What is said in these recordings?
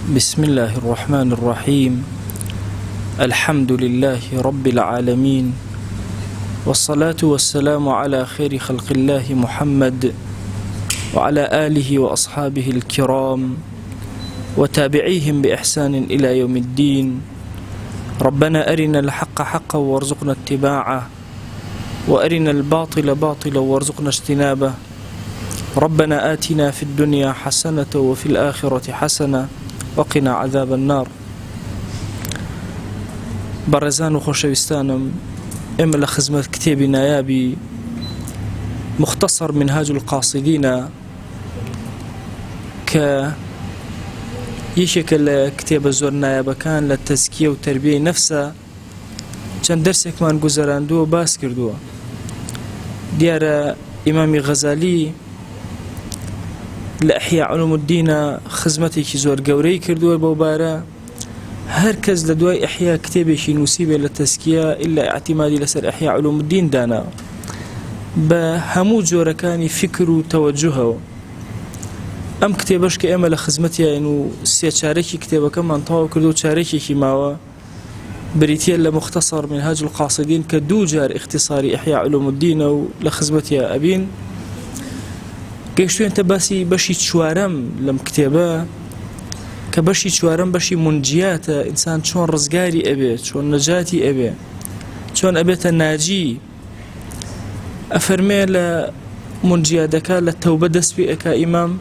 بسم الله الرحمن الرحيم. الحمد لله رب العالمين، والصلاة والسلام على خير خلق الله محمد وعلى آله وأصحابه الكرام وتابعيهم بإحسان إلى يوم الدين. ربنا أرنا الحق حقا وارزقنا اتباعه، وأرنا الباطل باطلا وارزقنا اجتنابه. ربنا آتنا في الدنيا حسنة وفي الآخرة حسنة وقنا عذاب النار. بەڕێزان و خۆشەویستانم، ئێمە لە خزمەت کتێبی نایابی مختصر منهاج القاصدینە کە یەکێکە لە کتێبە زۆر نایابەکان لە تەزکیە و تەربیەی نەفسە. چەند دەرسێکمان گوزەراندووە و باس کردووە. دیارە ئیمامی غەزالی لە ئیحیا علوم الدینە خزمەتێکی زۆر گەورەی کردووە بەو بارە. هەر کەس لە دوای ئیحیا کتێبێکی نووسیبێ لە تەزکیە ئیلا ئاعتیمادی لەسەر ئیحیا علوم الدین دانا بە هەموو جۆرەکانی فکر و تەوەجوهەوە. ئەم کتێبەش کە ئێمە لە خزمەتیان و سێ چارەکی کتێبەکەمان تەواو کردو و چارەکێکی ماوە بریتیە لە مختصر منهاج القاصدین کە دوو جار اختصاری ئیحیا علوم الدینە و لە خزمەتیە ئەبین. گەیشتوێنتە باسی بەشی چوارەم لەم کتێبە کە بەشی چوارەم بەشی منجیاتە. ئینسان چۆن ڕزگاری ئەبێ، چۆن نەجاتی ئەبێ، چۆن ئەبێتە ناجی. ئەفەرمێ لە منجیاتەکە لە تەوبە دەست پێ ئەکا ئیمام،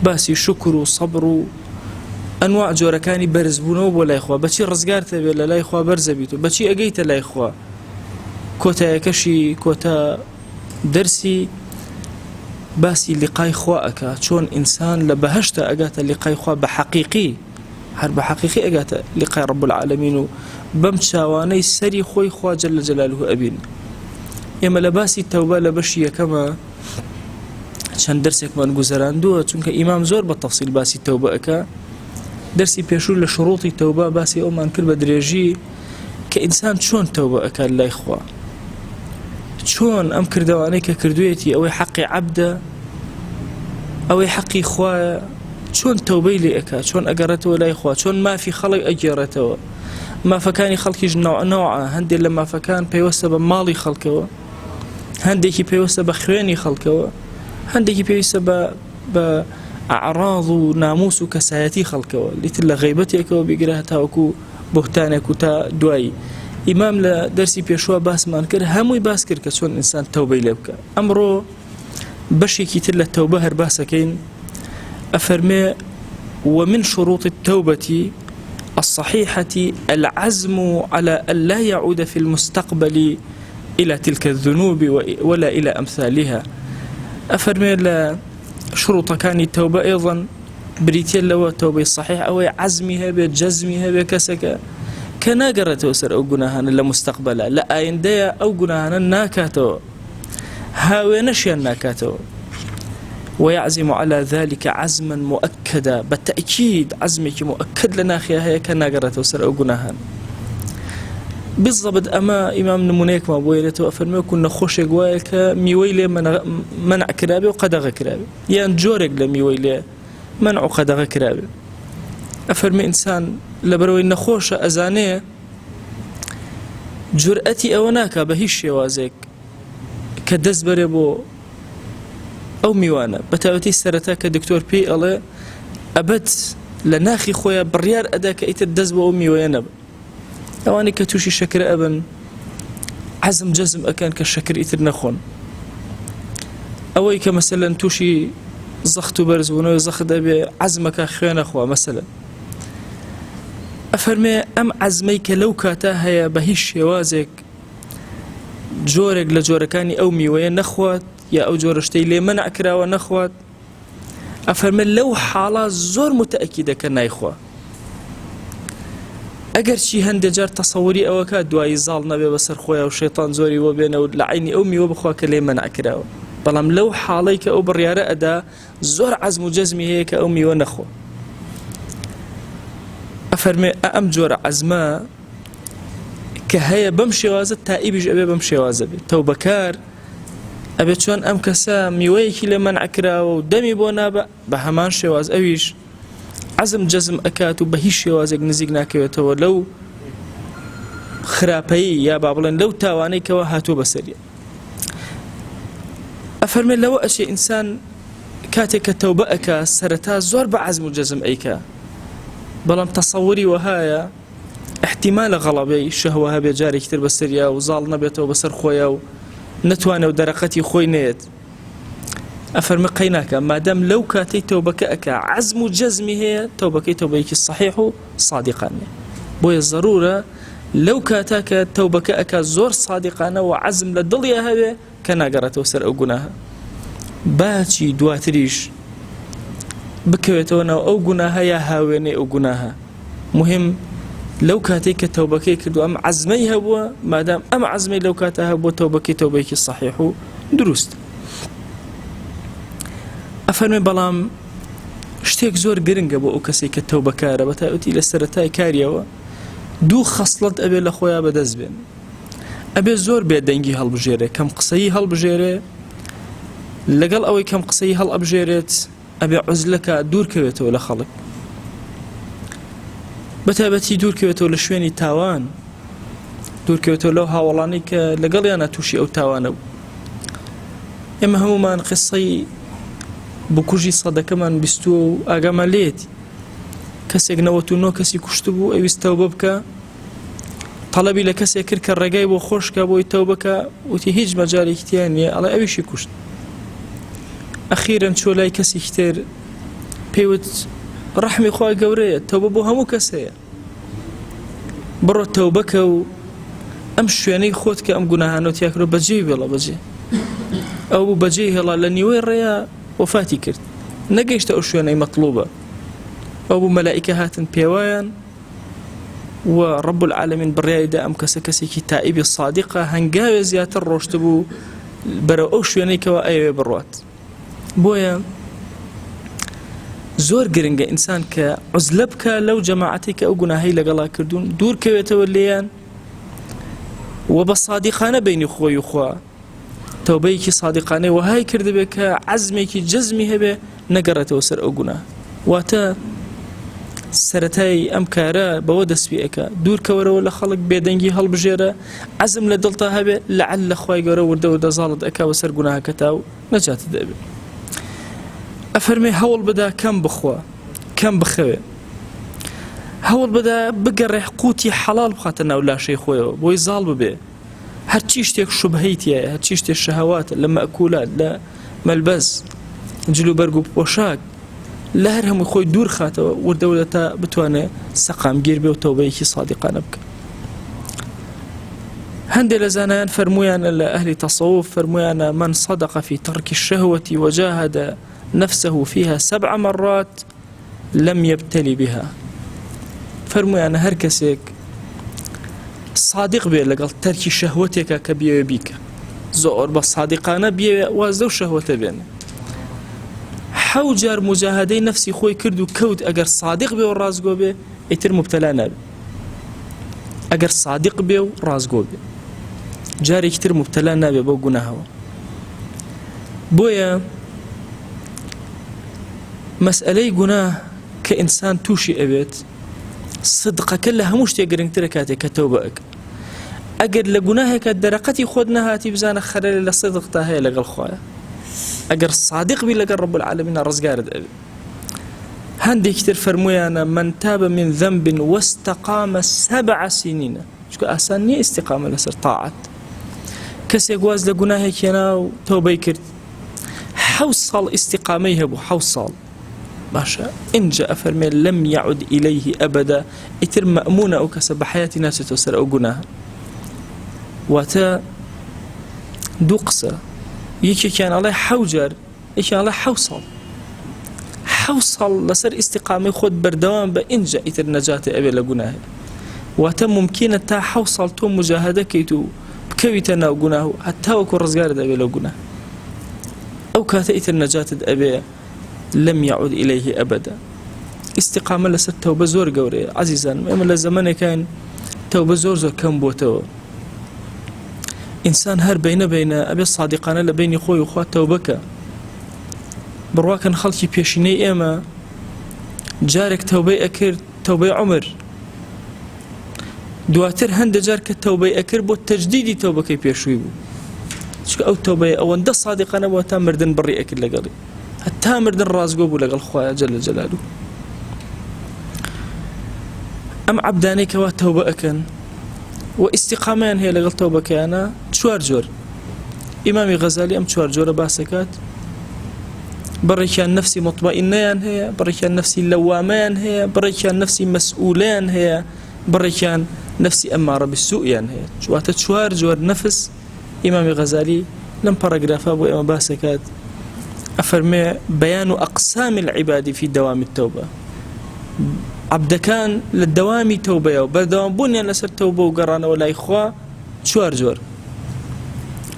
باسی شکر و سەبر و ئەنواع جۆرەکانی بەرزبوونەوە بۆ لای خوا، بەچی ڕزگارتە بێ لە لای خوا بەرزە بیت و بەچی ئەگەیتە لای خوا. کۆتایەکەشی کۆتا دەرسی باسی لقای خوا ئەکا، چۆن ئینسان لە بەهەشتە ئەگاتە لقای خوا بە حەقیقی، هەر بە حەقیقی ئەگاتە لقای رب العالمین و بەم چاوانەی سەری خۆی خوا جەل جەلالوه ئەبین. ئێمە لە باسی تەوبە لە بەشی یەکەمە چەند دەرسێکمان گوزەراندووە، چونکە ئیمام زۆر بە تەفسیل باسی تەوبە ئەکا. دەرسی پێشوو لە شروطی تەوبە باسی ئەومان کرد بە درێژی کە ئینسان چۆن تەوبە ئەکا لای خوا، چۆن ئەم کردوانەی کە کردوێتی ئەوەی حەقی عەبدە، ئەوەی حەقی خوایە، چۆن تەوبەی لێ ئەکا، چۆن ئەگەڕێتەوە لای خوا، چۆن مافی خەڵک ئەگێڕێتەوە. مافەکانی خەڵکیش نەوعە، هەندێک لە مافەکان پێوەستە بە ماڵی خەڵکەوە، هەندێکی پێوەستە بە خوێنی خەڵکەوە، هەندێکی پێویستە بە ئەعراض و ناموس و کەسایەتی خەڵکەوە، لیتر لە غەیبەتێکەوە بیگرە تاوەکو بوهتانێک و تا دوایی. ئیمام لە دەرسی پێشوە باسمان کرد، هەمووی باس کرد کە چۆن ئینسان تەوبەی لێ بکە. ئەمڕۆ بەشێکی تر لە تەوبە هەر باسەکەین. ئەفەرمێ: ومن شروط التوبة الصحيحة العزم على أن لا يعود في المستقبل إلى تلك الذنوب ولا إلى أمثالها. أفرمي لا شروط كان التوبة أيضا بريتيا لو التوبة الصحيح أو عزمها بجزمها بكسك كناقرته سر أو جناهان لمستقبلا لا أينديا أو جناهان ناكاتو هاوي نشيا ناكاتو، ويعزم على ذلك عزما مؤكدا، بالتأكيد عزمك مؤكد لنا خيا هي كناقرته سر أو جناهان بالضبط. أما إمام نمونيك ما بويلته أفرمي كنا خوش جواك ميويلي منع كرابي وقدغ كرابي، يعني جورك لميويلي منع قدغ كرابي. أفرمي إنسان لبروي نخوش أزانيه جرأتي أوناك بهيش شوازك كدز بريبو أو ميوانا بتاوتي سرتاك دكتور بي الله أبد لناخي خويا بريار أداك إيت الدز بو ميوانا أواني كتوشي شكر أبن عزم جزم أكان كالشكر إيتر نخون أوي كمثلا توشي زختو برزونو زخد أبي عزمك أخوان أخوة مثلا. أفرمي أم عزميك لو كاتا هيا بهيش شوازك جورك لجوركاني أو ميوية نخوات يا أو جورشتي لي منع كراوة نخوات. أفرمي لو حالة زور متأكدة كنا إخوة أجر شي هند جار تصوري أو كاد دواي زال نبي بسر خويا وشيطان زوري وبينه لعيني أمي وبخواك لي منع كراوة. بلام لو حاليك أو بريارة أدا زور عزم جزمي هيك أمي ونخو. أفرمي أم جور عزما كهيا بمشي وازد تائبج أبي بمشي وازد توبكار أبي شون أم كسا ميويكي لمن عكرا ودمي بونابا بهمان شواز أويش عزم جزم ئەکات و بە هیچ شێوازێک نزیک ناکەوێتەوە لەو خراپەیی یا با بڵێن لەو تاوانەی کەەوە هاتووە بەسەریە. ئەفەرمێت لەوە ئەچێ ئینسان کاتێک کە تەوبە ئەکا سەرەتا زۆر بە عزم و جەزم ئەیکا، بەڵام تەسەووری وەهایە احتیمالە غەڵەبەی شەهوە هەبێ جارێکی تر بەسەریا و زاڵ نەبێتەوە بەسەر خۆیە و نەتوانێت و دەرەقەتی خۆی نێت. ئەفەرمێ قەی ناکە مادەم لەو کاتەی تەوبەکە ئەکا عزم و جەزمی هەیە تەوبەکەی تەوبەیەکی صەحیح و صادقانە. بۆیە ضرورە لەو کاتا کە تەوبەکە ئەکا زۆر صادقانە و عزم لە دڵیا هەبێ کە ناگەڕێتەوە سەر ئەو گوناهە. باچی دواتریش بکەوێتەوە ناو ئەو گوناهە یا هاوێنەی ئەو گوناهە. مهم لەو کاتێک کە تەوبەکەی کردو ئەم عزمەی هەبووە، مادام ئەم عزمەی لەو کاتە هەبووە تەوبەکەی تەوبەیەکی صەحیح و دروست. ئەفەرمێ بەڵام شتێک زۆر گرنگە بۆ ئەو کەسێک کە تەوبەکارە بە تایبەتی لە سەرەتای کاریەوە دوو خەسڵەت ئەبێ لە خۆیان بەدەست بێن. ئەبێ زۆر بێدەنگی هەڵبژێرێ، کەم قسەیی هەڵبژێرێ، لەگەڵ ئەوەی کەم قسەی هەڵئەبژێرێت ئەبێ عوزلەکە دوورکەوێتەوە لە خەڵک، بە تایبەتی دوورکەوێتەوە لە شوێنی تاوان، دوورکەوێتەوە لەو هاوڵانی کە لەگەڵیانە تووشی ئەو تاوانە بوو. ئێمە هەمومان قسەی بکوژی سەدەکەمان بیستووە و ئاگامان لێتی کەسێک 99 کەسی کوشت بوو ئەویست تەوبە بکە، تەڵەبی لە کەسێک کرد کە ڕێگای بۆ خۆشکە بۆی تەوبەکە، وتی هیچ مەجالێکی تیان نییە، ئەڵێ ئەویشی کوشت. ئەخیرەن چۆ لای کەسێکی تر پێیوت ڕەحمی خوای گەورەیە، تەوبە بۆ هەموو کەس هەیە، بڕۆ تەوبەکە و ئەم شوێنەی خۆت کە ئەم گوناهانە تیا کردو بەجێ بێڵە بەجێ. ئەو بوو بەجێ هێڵا لە نیوەی ڕێیە وفاتی کرد، نەگەیشتە ئەو شوێنەی مەطلوبە. ئەو بوو مەلائیکە هاتن پێوایان و رب العالمین بڕیایدا ئەم کەسە کەسێکی تائیبی صادقە هەنگاوێ زیاتر ڕۆشت بوو بەرەو ئەو شوێنەی کەەوە ئەوێ بڕوات. بۆیە زۆر گرنگە ئینسان کە عوزلە بکە لەو جەماعەتی کە ئەو گوناهەی لەگەڵا کردوون، دوورکەوێتەوە لێیان و بە صادقانە بینی خۆی و خوا تەوبەیەکی صادقانەی وهای کردبێ کە عەزمێکی جەزمی هەبێ نەگەڕێتەوە سەر ئەو گوناه. واتە سەرەتای ئەم کارە بەوە دەست پێ ئەکا دوورکەوەرەوە لە خەڵک، بێدەنگی هەڵبژێرە، عەزم لە دڵتا هەبێ لەعەل خوای گەورە وردە دەزاڵت ئەکاوە سەر گوناهەکە تا و نەجاتت دەبێ. ئەفەرمێ هەوڵ بدا کەم بخوا، کەم بخەوێ، هەوڵ بدا بگەڕێ قوتی حەڵال بخاتە ناو لاشەی خۆیەوە بۆی زاڵ ببێ. هەرچی شتێک شوبهەی تایە، هەرچی شتێک شەهەواتە لە مەئکولات، لە مەلبەس، جلو بەرگ و پۆشاک، لە هەر هەمووی خۆی دوور خاتەوە وردەوردە تا بتوانێت سەقامگیر بێ و تەوبەیەکی صادقانە بکە. هەندێک لە زانایان فەرمویانە لە ئەهلی تەسەوف فەرمویانە من صدق في ترك الشهوة وجاهد نفسه فيها 7 مرات لم يبتلي بها. فەرمویانە هەر کەسێک صادق بێ لەگەڵ تەرکی شەهوەتێکە کە بێوێ بیکە، زۆر بە صادقانە بێوێ وازدە و شەهوەتە بێنێ، 7 جار مجاهدەی نفسی خۆی کرد و کەوت ئەگەر صادق بێ و ڕازگۆ بێ ئیتر مبتەلا نابێ. ئەگەر صادق بێ و ڕازگۆ بێ جارێکی تر مبتەلا نابێ بۆ گوناهەوە. بۆیە مەسئلەی گوناه کە ئینسان تووشی ئەوێت صدقەکە لە هەموو شتێک گرنگترە کاتێک کە تەوبە ئەکە. ئەگەر لە گوناهێکە دەرەقەتی خۆت نەهاتی بزانە خەرەلێ لە صدقتا هەیە لەگەڵ خوایە. ئەگەر صادق بی لەگەڵ رب العالمین ڕزگارت ئەوێ. هەندێکی تر فەرمویانە من تاب من ذنب واستقام 7 سنين، چونکە ئاسان نییە ئیستیقامە لەسەر طاعەت. کەسێک واز لە گوناهێک هێنا و تەوبەی کرد 7 ساڵ ئیستیقامەی هەبوو، 7 ساڵ باشە، اینجا ئەفەرمێ لەم يعد إليه أبدا، ئیتر مەئمونە ئەو کەسە بە حەیاتی ناچێتەوە سەر ئەو گوناهە. واتە دوو قسە، یەکێکیان ئەڵێ 7 جار، یەکیان ئەڵێ 7 ساڵ. 7 ساڵ لەسەر ئیستیقامەی خۆت بەردەوام بە ئینجا ئیتر نەجاتێ ئەوێ لە گوناهێ. واتە ممکنە تا 7 ساڵ تۆ مجاهدەکەیت و بکەویتە ناو گوناه و هەتا وەکو ڕزگارت ئەوێ لە گوناه. ئەو کاتە ئیتر نەجاتت ئەوێ لم يعد إليه أبدا. استقامة لسر توبة زور قوري عزيزان، ئێمە لە زەمانێکان توبة زۆر کەم بۆتەوە. ئینسان هەر بینە ئەبێ صادقانە لە بینی خۆی و خوا تەوبەکە. بڕواکەن خەڵکی پێشینەی ئێمە جارك توبەی ئەکرد توبەی عمر، دواتر هەندێک جار کە تەوبەی ئەکرد بۆ تەجدیدی تەوبەکەی پێشووی بوو، چونکە ئەو تەوبەی ئەوەندە صادقانە بووە تا مردن بڕی ئەکرد لەگەڵی، هەتا مردن ڕازگۆ بوو لەگەڵ خوایە جەل جەلالوه. ئەم عەبدانەی کەوا تەوبە ئەکەن و ئیستیقامەیان هەیە لەگەڵ تەوبەکەیانە چوار جۆر. ئیمامی غەزالی ئەم چوار جۆرە باس دەکات. بڕێکیان نەفسی مطمئینەیان هەیە، بڕێکیان نەفسی لەوامەیان هەیە، بڕێکیان نەفسی مەسئولەیان هەیە، بڕێکیان نەفسی ئەمارە بالسوءیان هەیە. چواتە چوار جۆر نەفس ئیمامی غەزالی لەم پەڕەگرافا بۆ ئێمە باس دەکات. ئەفەرمێ بەیان ئەقسام العباد في دوام التوبة، عەبدەکان لە دەوامی تەوبەیە و بەردەوامبوونیان لەسەر تەوبە و گەڕانەوە لای خوا چوار جۆر.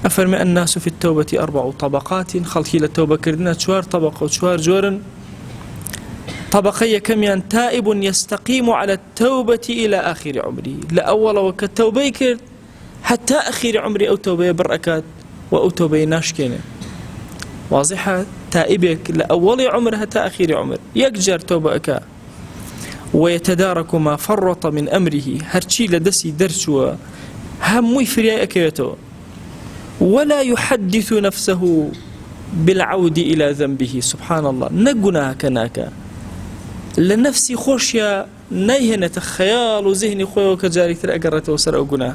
أفرمي الناس في التوبة 4 طبقات، خلقي للتوبة كردنا چوار طبقة وچوار جورن. طبقية كميان تائب يستقيم على التوبة إلى آخر عمره، لأول وكالتوبة كرد حتى آخر عمري أو توبة بركات وأو توبة ناشكينة واضحة. تائبك لأول عمر حتى آخر عمر يكجر توبة أكا، ويتدارك ما فرط من أمره، هرشي لدسي درسوا هم فريا أكيتو، ولا يحدث نفسه بالعود إلى ذنبه. سبحان الله، نقنا كناك لنفسي خوشيا نيهنة خيال وذهني خويا وكجارك ترأقرته وسرأ قناه،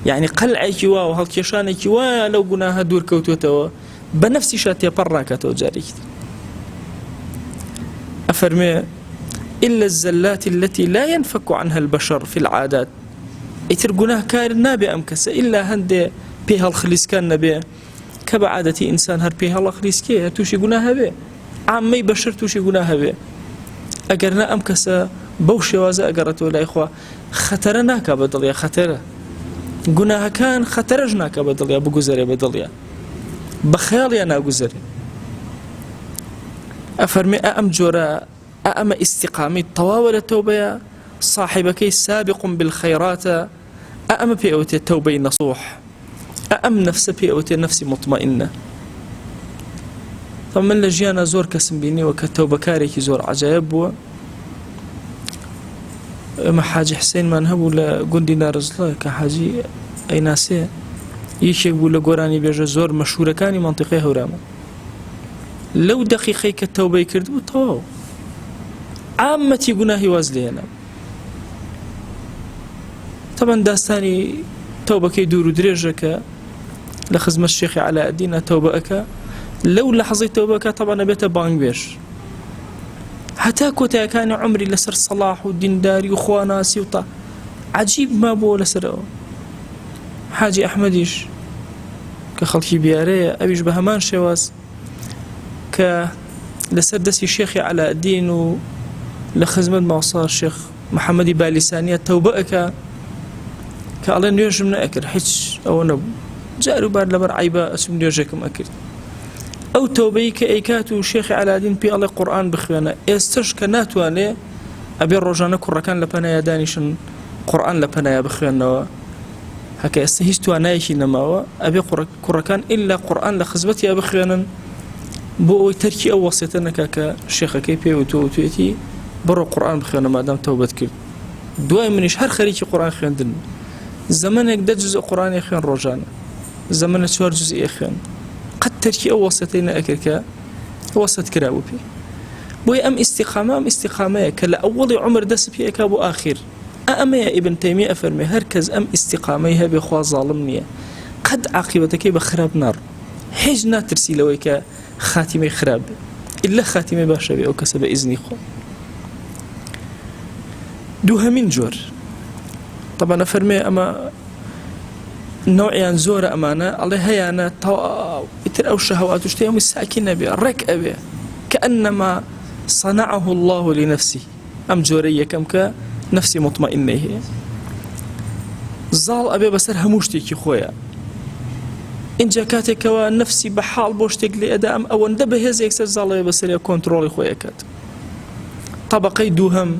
يعني قلعك واو هالكيشانك وا لو قناها دور كوتوتو بنفسي شاتي براكتو جارك. أفرمي إلا الزلات التي لا ينفك عنها البشر في العادات، إتر قناه كار نابي أمكس إلا هندي بيها الخليس كان نبي كبعادة إنسان هر بيها الله خليس كيه توشي قناها به عامي بشر توشي قناها به. أقرنا أمكسا بوشي وازا أقرته لا إخوة خطرناك بدليا، خطره قناها كان خطرجناك بدليا بقزري بدليا بخيالي أنا قزري. أفرمي أم جورا أم استقامي طواول التوبة صاحبك سابق بالخيرات، أم بيئوتي التوبة نصوح، أم نفس بيئوتي نفسي مطمئنة. طبعا من لجيانا زور كسم بيني وكالتوبة كاريكي زور عجائب بوا. ما حاجي حسين ما نهبو لقندي نارزلا كحاجي أي ناسي يشيك بو لقوراني بيجا زور مشهورة كاني منطقة هوراما، لو دقيقي كالتوبة يكردو طواو عامتي قناهي وازلي هنا. طبعا داستاني توبة كي دورو دريجك لخزمة الشيخ علاء الدين توبة لو لحظة توبة طبعا بيت بانك بيش حتى كوتا كان عمري لسر صلاح ودين داري وخواناسي وطا عجيب ما بو لسر حاجي أحمديش كخلقي بياري أبيش بهمان شواز لسر دسي الشيخ علاء الدين لخزمة موصى الشيخ محمد باليسانية توبة كألين نيوش من أكل حش أو نب جارو بار لبر عيبا اسم نيوشكم أكل أو توبيك أيكاتو شيخ على دين بي الله قرآن بخوانا استش كناتواني أبي الرجانا كركان لبنا يدانيشن قرآن لبنا يبخوانا هكا استهيستو نايشي نماوا أبي كركان إلا قرآن لخزبتي يبخوانا بو تركي أو وسيطنا كاكا الشيخ كيبي وتوتي برو قرآن بخوانا ما دام توبت كرد دواي منيش هر خريكي قرآن خيان دن زمانك ده جزء قرآن يخيان رجانا زمانك شوار جزء يخيان قد تركي أو وسطين أكركا وسط كراوي بي بوي أم استقامة كلا أول عمر دس بي أكابو آخر أما يا ابن تيمية أفرمي هركز أم استقامة بخوا ظالمني قد عاقبتك بخراب نار حجنا ترسي لويك خاتمة خراب إلا خاتمة باشا بي أو كسب إذني خو دوها من جور. طبعا أفرمي أما نوعيان زورة أمانة الله هيانا يتر أو شهوات وشتيهم الساكنة بي الرك أبي كأنما صنعه الله لنفسه. أم جورية كم كنفسي مطمئنة هي زال أبي بسر هموشتيكي خويا إن جاكاتك ونفسي بحال بوشتك لأداء أم أو اندبه هزي يكسر زال أبي بسر يكونترولي خويا كات. طبقي دوهم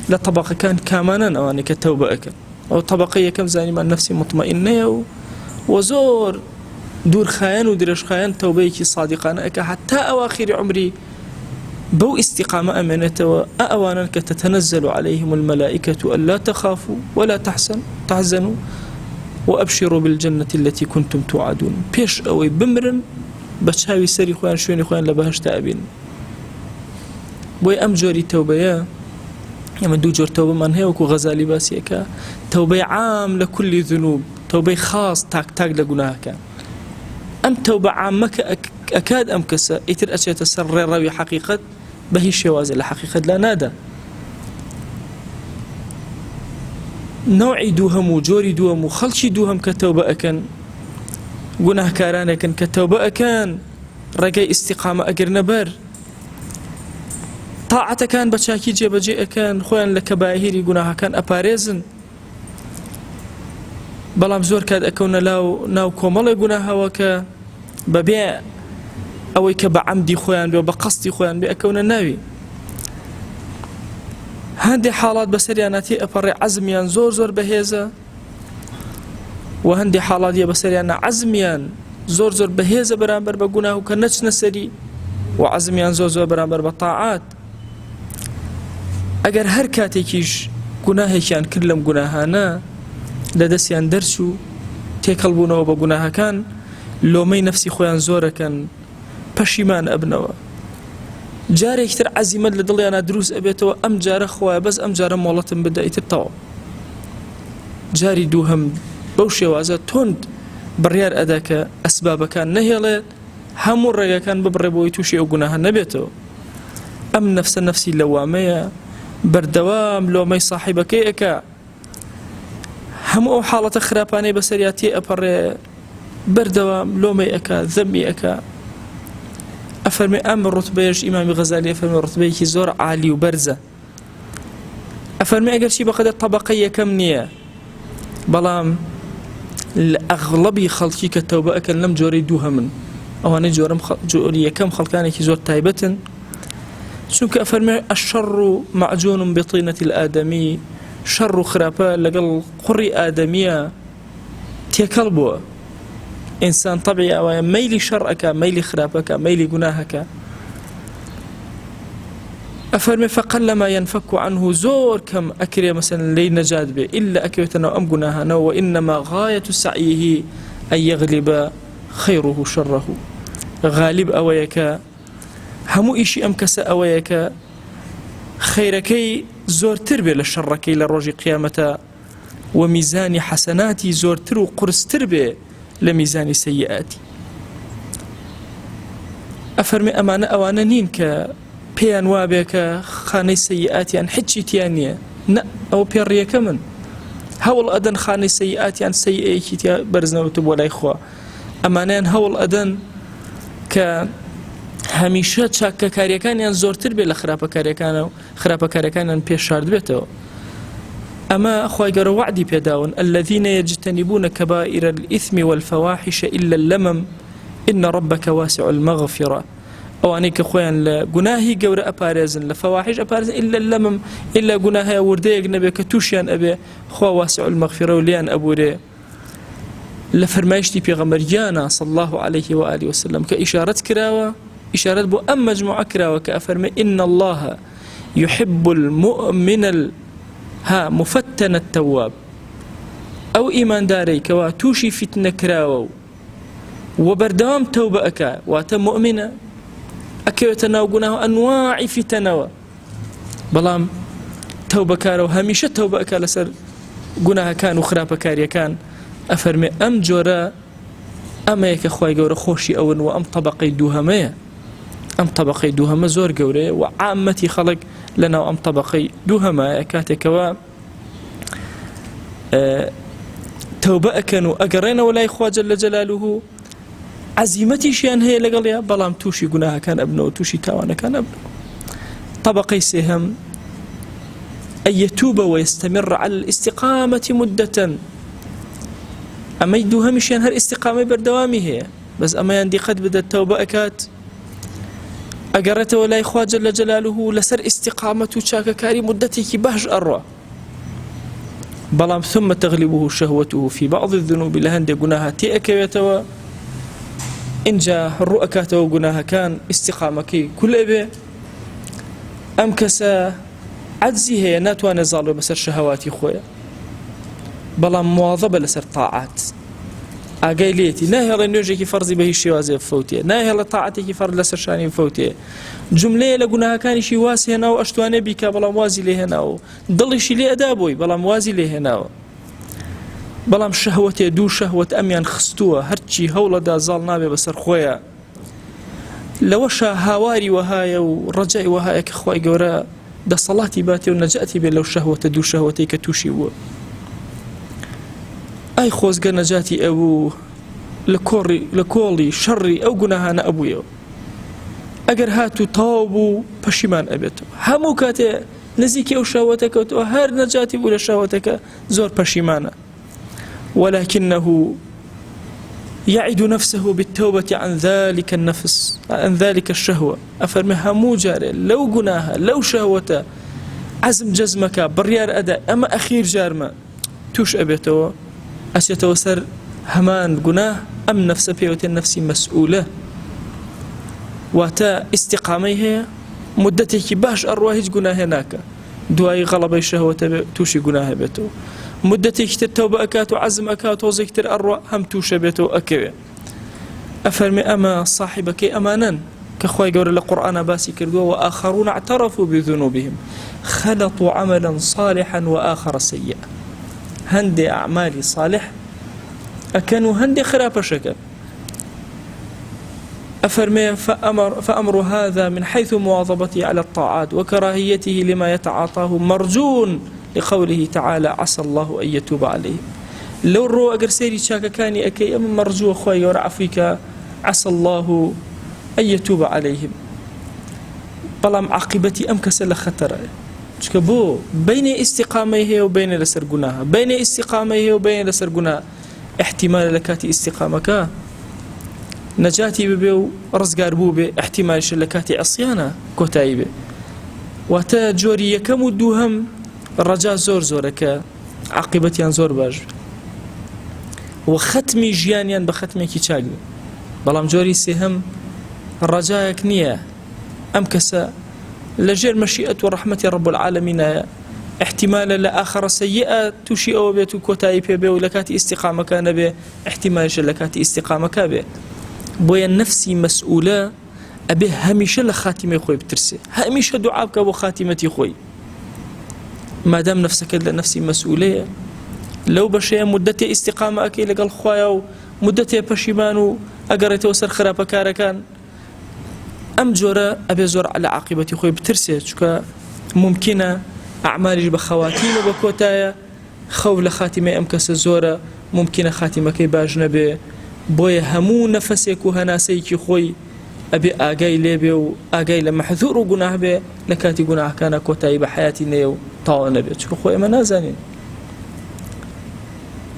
لطبقة كان كامانا أو أنك التوبة أكل أو طبقية كم زاني مع نفسي مطمئنة وزور دور خاين ودرش خاين توبيكي صادقانة أكا حتى أواخر عمري بو استقامة أمنته أأوانا تتنزل عليهم الملائكة ألا تخافوا ولا تحزنوا وأبشروا بالجنة التي كنتم توعدون بيش أوي بمرن بشاوي سري خوان شويني خوان لبهشت أبين بوي أم جوري توبيا يما دو جور توبة من هي وكو غزالي باسيكا توبة عام لكل ذنوب توبة خاص تاك لقناها كان أم توبة عامك أكاد أم كسا يتر أشياء تسرر روي حقيقة بهي الشوازي لحقيقة لا نادا نوعي دوهم وجوري دوهم وخلشي دوهم كتوبة أكن قناه كاران أكن كتوبة أكن رقاي استقامة أقر نبر طاعة كان بشاكي جيبجي أكن خوان لكباهيري قناها كان أباريزن بلام زور كاد أكون ناو كومالي قناها وكا ببيع أو كبعمدي خوان وبقصدي خوان بأكون الناوي هندي حالات بسرياناتي أبري عزميان زور بهيزة وهندي حالات بسريانا عزميان زور بهيزة برامبر بقناه كنتش نسري وعزميان زور برامبر بطاعات أجر هر كاتيكيش قناهي كان كلهم قناهانا لدسيان درسو تيكلبونا وبقناها كان لومي نفسي خوان زورا كان پشیمان أبنوا جاري اكتر عزيمة لدلي أنا دروس أبيتوا أم جار خواه بس أم جار مولتم بدأ يتبطوا جاري دوهم بوشي وازا تند بريار أداك أسباب كان نهيلت همو الرقا كان ببربوي توشي أقناها نبيتوا أم نفسي لوامية بردوام لومي صاحبك إيكا همو حالة خراباني بسرياتي أبر بردوام لومي أكا ذمي أكا أفرمي أم الرتبيش إمام غزالي أفرمي الرتبي كي زور عالي وبرزة أفرمي أقل شي بقدر طبقية كمنية بلام الأغلبي خلقي كالتوبة أكل لم جوري دوها من أو أنا جوري كم خلقاني كي زور تايبة شنك أفرمي الشر معجون بطينة الآدمي شر خرابة لقل قري آدمية تيكلبوا إنسان طبيعي أو ميلي شرك ميلي خرابك ميلي جناهك أفرمي فقلما ينفك عنه زور كم أكري مثلا لي نجاد به إلا أكرتنا أم جناهنا وإنما غاية سعيه أن يغلب خيره شره غالب أويك همو إشي أمكس أويك خيركي زور تربي للشركي للرجي قيامة وميزان حسناتي زور ترو قرس تربي لميزان سيئاتي أفرمي أمانة أوانا نينك بيان وابك خاني سيئاتي عن حجي تيانية نا أو بيريا كمن هول أدن خاني سيئاتي عن سيئاتي برزنا وتب ولا إخوة أمانان هول أدن ك هميشه چاک کاریکانیان زورتر به لخراب کاریکانیان پیش شارد بيته أما أخوي قالوا وعدي بيداون الذين يجتنبون كبائر الإثم والفواحش إلا اللمم إن ربك واسع المغفرة أو أنيك أخويا جناهي جور أبارزن لفواحش أبارزن إلا اللمم إلا جناهي ورديق نبي كتوشيان أبي خوا واسع المغفرة وليان أبوري لفرمايشتي بيغمر جانا صلى الله عليه وآله وسلم كإشارة كراوة إشارة بو أم مجموعة كراوة كأفرمي إن الله يحب المؤمن مفتن التواب أو إيمان داري كوا توشي فتنة كراوة وبردام توبة أكا واتا مؤمنة أكيوتنا وقناه أنواع فتنة بلام توبة كارو هميشة توبة أكا لسر قناها كان وخراب كاريا كان أفرمي أم جورا أما يك أخوي جورا خوشي أون وأم طبقي دوهمية أم طبقي دوهما زور جوري وعامتي خلق لنا وأم طبقي دوهما كاتكوا توبة كانوا أقرينا ولا إخوة جل جلاله عزيمتي شيئا هي لقليا بلام توشي قناها كان ابنه وتوشي تاوانا كان ابنه طبقي سهم أن يتوب ويستمر على الاستقامة مدة أما يدوها مشان هالاستقامة بردوامي هي بس أما يندي قد بدأ التوبة أكات أقرت ولا إخوة جل جلاله لسر استقامة شاك كاري مدتك بهج أروى بلام ثم تغلبه شهوته في بعض الذنوب لهندي قناها تيأك يتوى إن جاء الرؤكات وقناها كان استقامة كي كل إبه ئەم کەسە عەجزی هەیە ناتوانێت زاڵ بێ بەسەر شەهەواتی خۆیە بەڵام مواظەبە لەسەر تاعات ئاگای لێتی ناهێڵێ نوێژێکی فەرزی بە هیچ شێوازێ بفەوتێ ناهێڵێ تاعاتێکی فەرز لەسەر شانی بفەوتێ جملەیە لە گوناهەکانیشی واز هێناوە ئەشتوانێ بیکا بەڵام وازی لێ هێناوە دڵیشی لێ ئەدا بۆی بەڵام وازی لێ هێناوە بەڵام شەهوەتێ دوو شەهوەت ئەمیان خستووە هەرچی هەوڵەدا زاڵ نابێ بەسەر خۆیە لەوەشە هاواری وەهایە و ڕەجای وەهایە کە خوای گەورە دەسەڵاتی باتێ و نەجاتی بێت لەو شەهوەتە دوو شەهوەتەی کە تووشی بووە ئای خۆزگە نەجاتی ئەووو لە کۆڵی شەڕی ئەو گوناهانە ئەبوویەوە ئەگەر هاتوو تەواو بوو پەشیمان ئەبێتەوە هەموو کاتێ نزیکی ئەو شەهوەتە کەوتەوە هەر نەجاتی بوو لە شەهوەتەکە زۆر پەشیمانە ولكنه يعد نفسه بالتوبة عن ذلك النفس عن ذلك الشهوة أفرمي همو جاري لو قناها لو شهوته عزم جزمك بريار أداء أما أخير جارما توش أبيتو أشيتو سر همان قناه أم نفس بيوت النفس مسؤولة واتا استقاميه مدتك باش أرواهج قناه هناك دواي غلبي شهوة توشي قناه بيتو مدتك تر توبة أكات وعزم أكات وزيك تر أروى هم توشي بيتو أكوي أفرمي أما صاحبك أمانا كخواي قول القرآن باسي كردوا وآخرون اعترفوا بذنوبهم خلطوا عملا صالحا وآخر سيئا هندي أعمالي صالح أكنوا هندي خراب شكل أفرمي فأمر هذا من حيث مواظبته على الطاعات وكراهيته لما يتعاطاه مرجون لقوله تعالى عسى الله أن يتوب عليه لو الرو أقر سيري شاكا كاني أكي أما مرجو أخوي ورعفك عسى الله أن يتوب عليهم بلام عاقبتي أمكس لخطر بو بين استقاميه وبين لسر قناها بين استقاميه وبين لسر قناها احتمال لكاتي استقامك نجاتي ببيو رزقار بوبي احتمال شلكاتي عصيانا كوتايبي واتا جوري يكم الدوهم الرجاء زور زورك عاقبتيان زور باش وختمي جيانيان بختمي كي تشاقني بلام جوري سهم الرجاء نية أمكسا لجير مشيئة ورحمة رب العالمين احتمال لآخر سيئة تشي أو بيتو كوتاي بي ولكاتي استقامة كان به احتمال لكاتي استقامة كابه بويا النفسي مسؤولة أبيه هميشة لخاتمة خوي بترسي هميشة دعابك أبو خاتمتي خوي ما دام نفسك لنفسي مسؤولية لو بشيء مدتي استقامة أكي لقل خوايا ومدتي بشيمان أقريته وسر خرابة كاركان أم جورا أبي زور على عاقبتي خوي بترسي شكا ممكنة أعمالي بخواتيم وبكوتايا خو لخاتمة أمكس زورا ممكنة خاتمة كي باجنبي بويا همو نفسك وهناسيك خوي أبي آقاي ليبي وآقاي لما حذور وقناه بي لكاتي قناه كان كوتاي بحياتي نيو طاوة نبي چکو خوی ما نازانین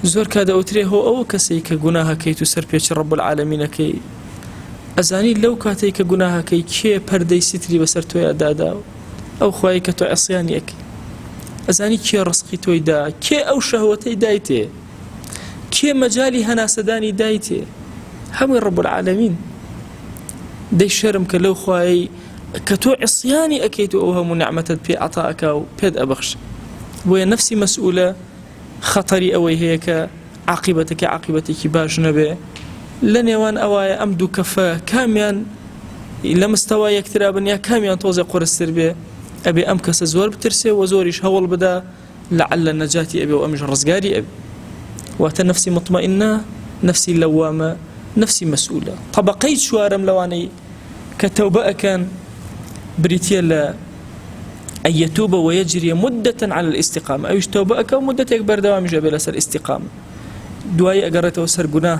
زور کادا اوتری هو او کسی که گناه کی تو سر پیچ رب العالمین کی ازانی لو کاتی که گناه کی کی پردی ستری بسر تو دادا او خوای که تو عصیانی اکی ازانی کی رزقی تو دا کی او شهوتی دایته کی مجالی هناسدانی دایته هم رب العالمین دی شرم که لو خوای كتو عصياني أكيد أوهم نعمة بي عطاءك أو بيد أبخش وهي نفسي مسؤولة خطري أوي هيك عاقبتك باش نبي لن يوان أوايا أمدو كفا كاميان لمستوى يكترابن يا كاميان توزي قرستر بي أبي أمكس زور بترسي وزوريش هول بدا لعل النجاتي أبي وأمج رزقاري أبي وات نفسي مطمئنة نفسي لوامة نفسي مسؤولة طبقيت شوارم لواني كتوبة كان بريتيا أن يتوب ويجري مدة على الاستقامة أيش توبة كم مدة يكبر دوام جبل سر استقامة دواي أقرته سر جناه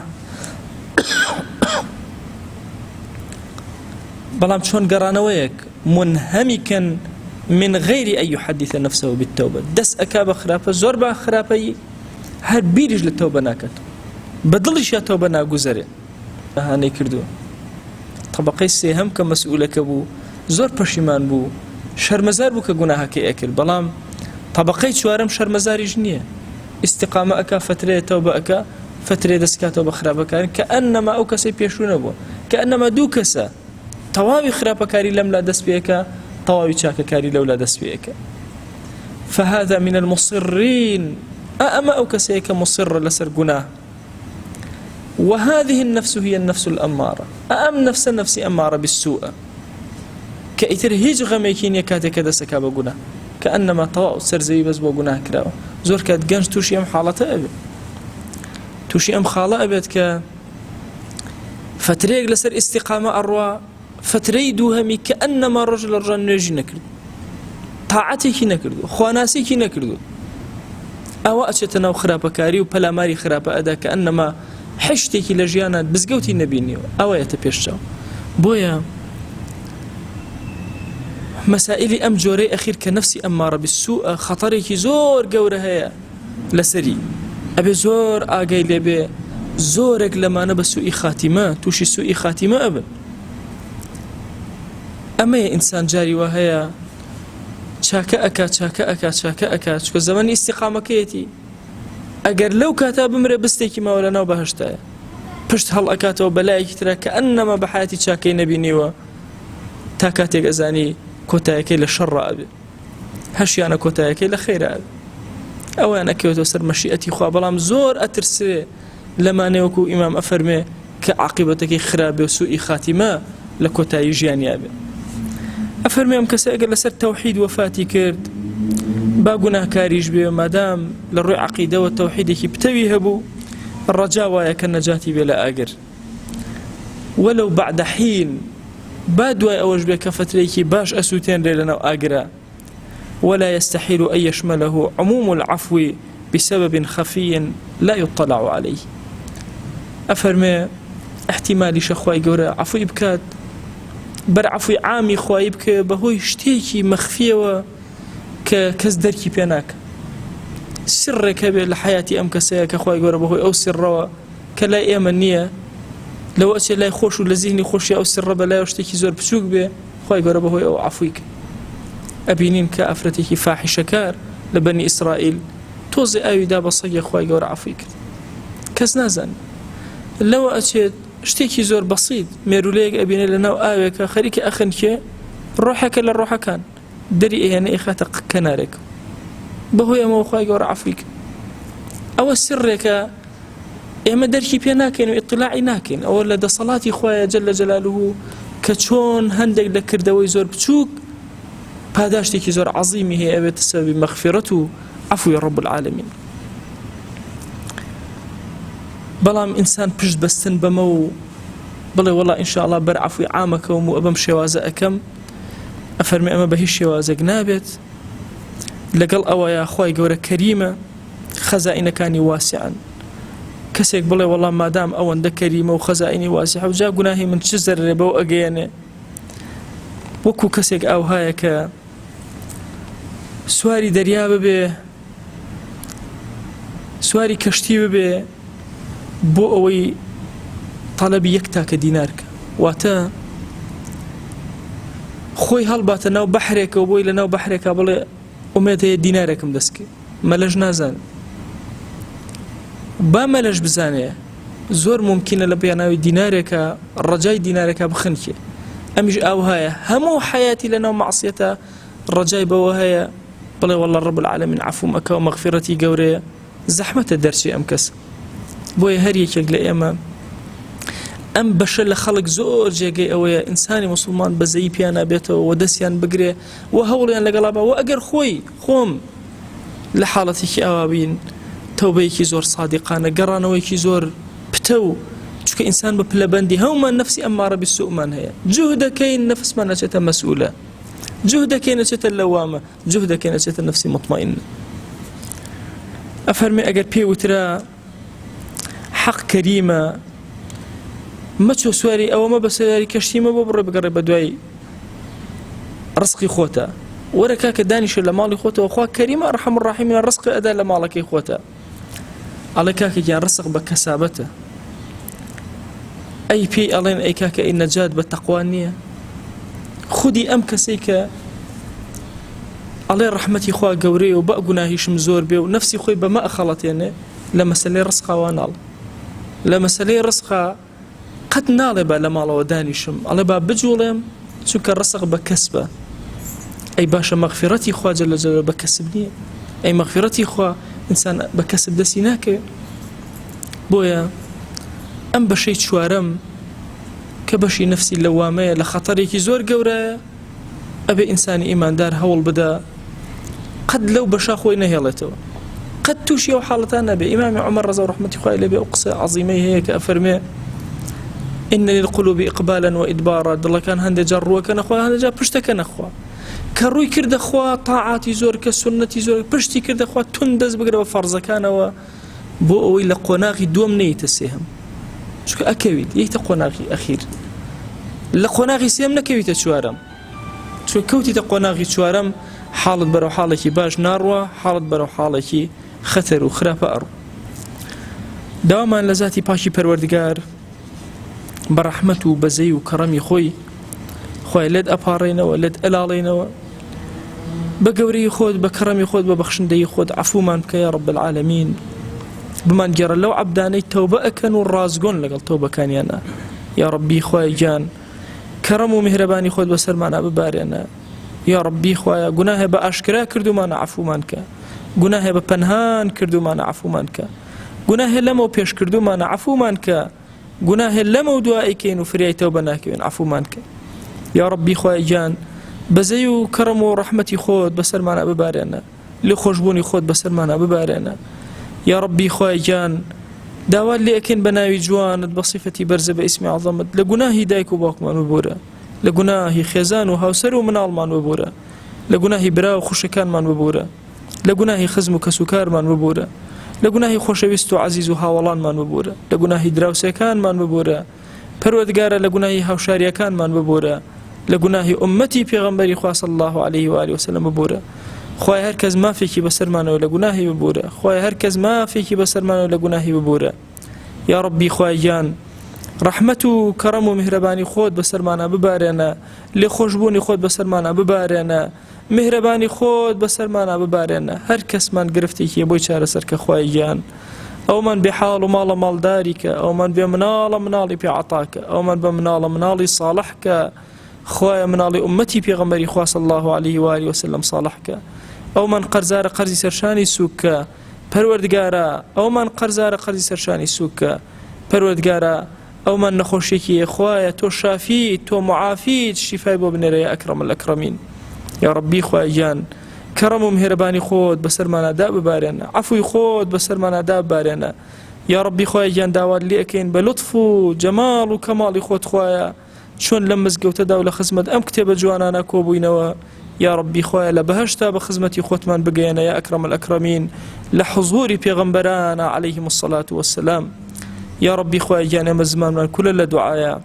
بلام شون قرانا وياك منهمكا من غير أن يحدث نفسه بالتوبة دس أكاب خرافة زربة خرافة هر بيرج للتوبة ناكت بدلش يا توبة ناقوزري هاني كردو طبقي سيهم كمسؤولة كبو زور پشیمان بو شرمزار بو که گناه که اکل بلام طبقه چوارم شرمزاری جنیه استقامه اکا فتره توبه اکا فتره دسکا توبه خرابه کاری كأنما او کسی پیشونه بو كأنما دو کسا تواوی خرابه کاری لم لا دست بیکا طواوي شاكا كاري لولا دسبيك. فهذا من المصرين أما أو كسيك مصر لسر جناه. وهذه النفس هي النفس الأمارة نفس أمارة بالسوء كإتر هيج غميكين يكاتك دسكا بجناه كأنما طواو سرزي بس بجناه كراو زور كات جنش توشي أم حالته أبد توشي أم خالة أبد ك فتريق لسر استقامة أروا فتري دوهمي كأنما رجل رجل نجي نكرد طاعتي كي نكردو خواناسي كي نكردو أو أشتنا وخرابة كاري وبلا ماري خرابة أدا كأنما حشتي كي لجيانا بزقوتي نبيني أو يتبيشتو بويا مسائلي أم جوري أخير كنفسي أمارة بالسوء خطري كي زور قورها لسري أبي زور آقاي لبي زورك لما أنا بسوء خاتمة توشي سوء خاتمة أبن أما يا إنسان جاري وهي شاكا أكا شكو زماني استقامة كيتي أجر لو كاتب مرة بستيكي ما ولا نو بهشتايا بشت هل أكاتو بلايك ترى كأنما بحياتي شاكي نبيني تاكاتيك أزاني كوتايكي للشر أبي هشي أنا كوتايكي لخير أبي أو أنا كيوتو سر مشيئتي خواه بلام زور أترسي لما نيوكو إمام أفرمي كعاقبتك خرابي وسوء خاتمة لكوتاي جياني أبي أفرمي أم كسي أقل لسر توحيد وفاتي كرد باقنا كاريج بي مادام للروي عقيدة والتوحيد كي بتوي هبو الرجاء ويا كالنجاتي بلا أقر ولو بعد حين بادوا أوج بي كفتريكي باش أسوتين لنا وأقرا ولا يستحيل أن يشمله عموم العفو بسبب خفي لا يطلع عليه أفرمي احتمالي شخواي قورا عفو بكات بر عفو عامي خواي بك بهوي شتيكي مخفية كز دركي بيناك سرك لحياتي أم كسيك أخوي قرب هو أو سر كلا إيمانية لو أشي لا يخوش ولا ذهني خوش أو سر بلا يشتكي زور بسوق به أخوي قرب هو أو عفويك أبينين كأفرتك فاحشة كار لبني إسرائيل توزي أيو دا بصي أخوي قرب عفويك كز نازن لو أشي اشتكي زور بسيط ميروليك أبيني لنا وآويك خريك أخنك روحك للروح كان دري يعني إخاتك كنارك بهو يا موخاي قور عفيك أو السرك إما دركي بيناكن وإطلاعي ناكن أو لدى صلاتي خوايا جل جلاله كتشون هندق لكردوي زور بتشوك باداشتك زور عظيمي هي أبي تسبب مغفرته عفو يا رب العالمين بلام إنسان بجد بستن بمو بلي والله إن شاء الله بر عفو عامك ومو أبم شوازة أكم أفرمي أما بهي شوازة نابت لقل أوا يا أخوي قورة كريمة خزائن كاني واسعا كسيك بلي والله ما دام أوان دا كريمة وخزائني واسعة وجا قناهي من شزر ربو أقياني وكو كسيك أو هايك سواري دريابة بي سواري كشتي بي بو أوي طلبي يكتاك دينارك واتا خوي هلبات ناو بحرك وبوي لناو بحرك بلي أميت هي دينارك مدسكي ملج نازان با ملج بزانية زور ممكن لبياناوي دينارك الرجاي دينارك بخنكي أمش أو هاي همو حياتي لنا ومعصيتها الرجاي بوهاي بلي والله رب العالمين عفو مكا ومغفرتي قورية زحمة الدرسي أمكس بوي هريك يقلي أما أم بشر خلق زور جاي أويا إنساني مسلمان بزي بيانا بيته ودسيان بقري وهوليان لقلابا وأقر خوي خوم لحالتك أوابين توبيكي زور صادقانا قرانويكي زور بتو شوك إنسان ببلبندي هوما نفسي أمارة بالسوء من هي جهدك كين نفس ما نشأت مسؤولة جهدك كين نشأت اللوامة جهدك كين نشأت النفس مطمئنة أفرمي أقر بي وترى حق كريمة ما تشو سواري أو ما بسواري كشتي ما ببر بقرب دوي رزقي خوتا وركاك دانيش لمالي خوتا وأخوك كريمة أرحم الراحمين الرزق أدا لمالك خوتا على كاك جان رزق بكسابته أي بي ألين أي كاك أي نجاة بالتقوانية خدي أم كسيك علي رحمتي خواه قوري وبقناهي شمزور بي ونفسي خوي بما أخلط يعني لما سلي رزقها وانال لما سلي رزقها قد نالبا لما الله ودانيشم الله با بجولم شو كرسق بكسبه ئەی باشە مەغفیرەتی خوا جەل جەلالوهو بە کەسب نییە، ئەی مەغفیرەتی خوا ئینسان بە کەسب دەستی ناکەوێت. بۆیە ئەم بەشەی چوارەم کە بەشی نەفسی لەوامەیە لە خەتەرێکی زۆر گەورەیە، ئەبێ ئینسانی ئیماندار هەوڵ بدە قەت لەو بەشا خۆی نەهێڵێتەوە، قەت تووشی ئەو حاڵەتان نەبێ. ئیمامی عومەر ڕەزا و ڕەحمەتی خوای لێبێ ئەو قسە عەزیمەی هەیە کە ئەفەرمێ إن للقلوب إقبالا وإدبارا، دڵەکان هەندێک جار ڕووەکەنە خوا، هەندێک جار پشتەکەنە خوا. کە ڕووی کردە خوا تاعاتی زۆر کە سنەتی زۆر، پشتی کردە خوا تون دەست بگرەوە فەرزەکانەوە بۆ ئەوەی لە قۆناغی دووەم نەیتە سێهەم، چونکە ئەکەویت یەکتە قۆناغی ئەخیر، لە قۆناغی سێم نەکەویتە چوارەم، چون کەوتیتە قۆناغی چوارەم حاڵت بەرەو حاڵێکی باش ناڕوە، حاڵت بەرەو حاڵێکی خەتەر و خراپە ئەڕوو. داوامان لە ذاتی پاکی پەروەردگار بە ڕەحمەت و بەزەی و کەڕەمی خۆی خوای لێت ئەپاڕێنەوە، لێت ئەلاڵێنەوە، بە گەورەی خۆت، بە کەڕەمی خۆت، بە بەخشندەی خۆت عەفومان بکە یا رب العالمین. بمان گێڕە لەو عەبدانەی تەوبە ئەکەن و ڕازگۆن لەگەڵ تەوبەکانیانە یا ربی خوای گیان، کەڕەم و میهرەبانی خۆت بەسەرمانە ببارێنە یا ربی خوایە، گوناهێ بە ئاشکرا کردومانە عەفومان کە، گوناهێ بە پەنهان کردومانە عەفومان کە، گوناهێ لەمەوە پێش کردومانە عەفومان کە، گوناهێ لەمەوە دوائیکەین و فریای تەوبە ناکەوێن عەفومان کە یا ربی خوای گیان. بەزەی و کەڕەم و ڕەحمەتی خۆت بەسەرمانە ببارێنە، لێ خۆشبوونی خۆت بەسەرمانە ببارێنە یا ربی خوای گیان. داوات لێ ئەکەین بە ناوی جوانت بە صیفەتی بەرزە بە ئیسمی عەظەمت لە گوناهی دایک و باوکمان ببوورە، لە گوناهی خێزان و هاوسەر و مناڵمان ببوورە، لە گوناهی برا و خوشەکانمان ببوورە، لە گوناهی خزم و کەسوکارمان ببوورە، لە گوناهی خۆشەویست و عەزیز و هاوڵانمان ببوورە، لە گوناهی دراوسێکانمان ببوورە، پەروەردگارە لە گوناهی هاوشاریەکانمان ببوورە، لە گوناهی ئومەتی پێغەمبەری خوا صلی الله علیه و آله وسلم ببوورە. خوای هەر کەس مافێکی بەسەرمانەوە لە گوناهی ببوورە، خوای هەر کەس مافێکی بەسەرمانەوە لە گوناهی ببوورە یا ربی خوای گیان. ڕەحمەت و کەڕەم و میهرەبانی خۆت بەسەرمانە ببارێنە، لێ خۆشبوونی خۆت بەسەرمانە ببارێنە، میهرەبانی خۆت بەسەرمانە ببارێنە. هەر کەسمان گرفتێکی بۆی چارەسەر کە خوای گیان، ئەومان بێ حاڵ و ماڵە ماڵداری کە، ئەومان بێ مناڵە مناڵی پێعەتاکە، ئەومان بە مناڵە مناڵی ساڵح کە، خوایە مناڵی ئومەتی پێغەمبەری خوا صلی الله علیه و آله وسلم ساڵح کە، ئەومان قەرزارە قەرزی سەرشانی سووکە پەروەردگارە، ئەومان قەرزارە قەرزی سەرشانی سووکە پەروەردگارە، ئەومان نەخۆشیێکی خوایە تۆ شافیت، تۆ معافیت، شیفای بۆ بنێرە یا ئەکرەم الئەکرەمین یا ربی خوای گیان. کەڕەم و میهرەبانی خۆت بەسەرمانەدا ببارێنە، عەفوی خۆت بەسەرمانەدا ببارێنە یا ربی خوای گیان. داوات لێ ئەکەین بە لوتف و جەماڵ و کەماڵی خۆت خوایە، چۆن لەم مزگەوتەدا و لە خزمەت ئەم کتێبە جوانانە کۆبووینەوە یا ربی خوایە، لە بەهەشتا بە خزمەتی خۆتمان بگەێنە یا ئەکرەم الئەکرەمین، لە حوزوری پێغەمبەرانە عەلەیهیم الصەلاة وەسسەلام یا ربی خوای گیان. ئێمە زمانمان کولە لە دوعایە،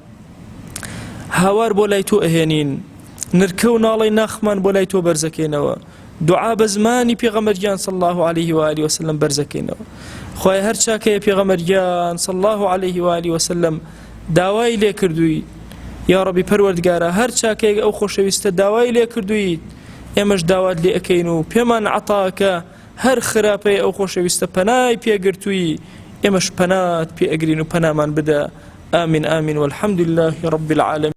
هاوار بۆ لای تۆ ئەهێنین، نرکە و ناڵەی ناخمان بۆ لای تۆ بەرزەکەینەوە، دوعا بە زمانی پێغەمبەرگیان صلی الله علیه و آله وسلم بەرزەکەینەوە. خوای هەر چاکەیە پێغەمبەرگیان صلی الله علیه و آله وسلم داوای لێ کردووی یا ربی پەروەردگارە، هەر چاکەیە ئەو خۆشەویستە داوای لێ کردوویت، ئێمەش داوات لێ ئەکەین و پێمان عەتاکە، هەر خراپەیە ئەو خۆشەویستە پەنای پێگرتووی، ئێمەش پەنات پێ ئەگرین و پەنامان بدە. آمین آمین والحمد لله رب العالمين.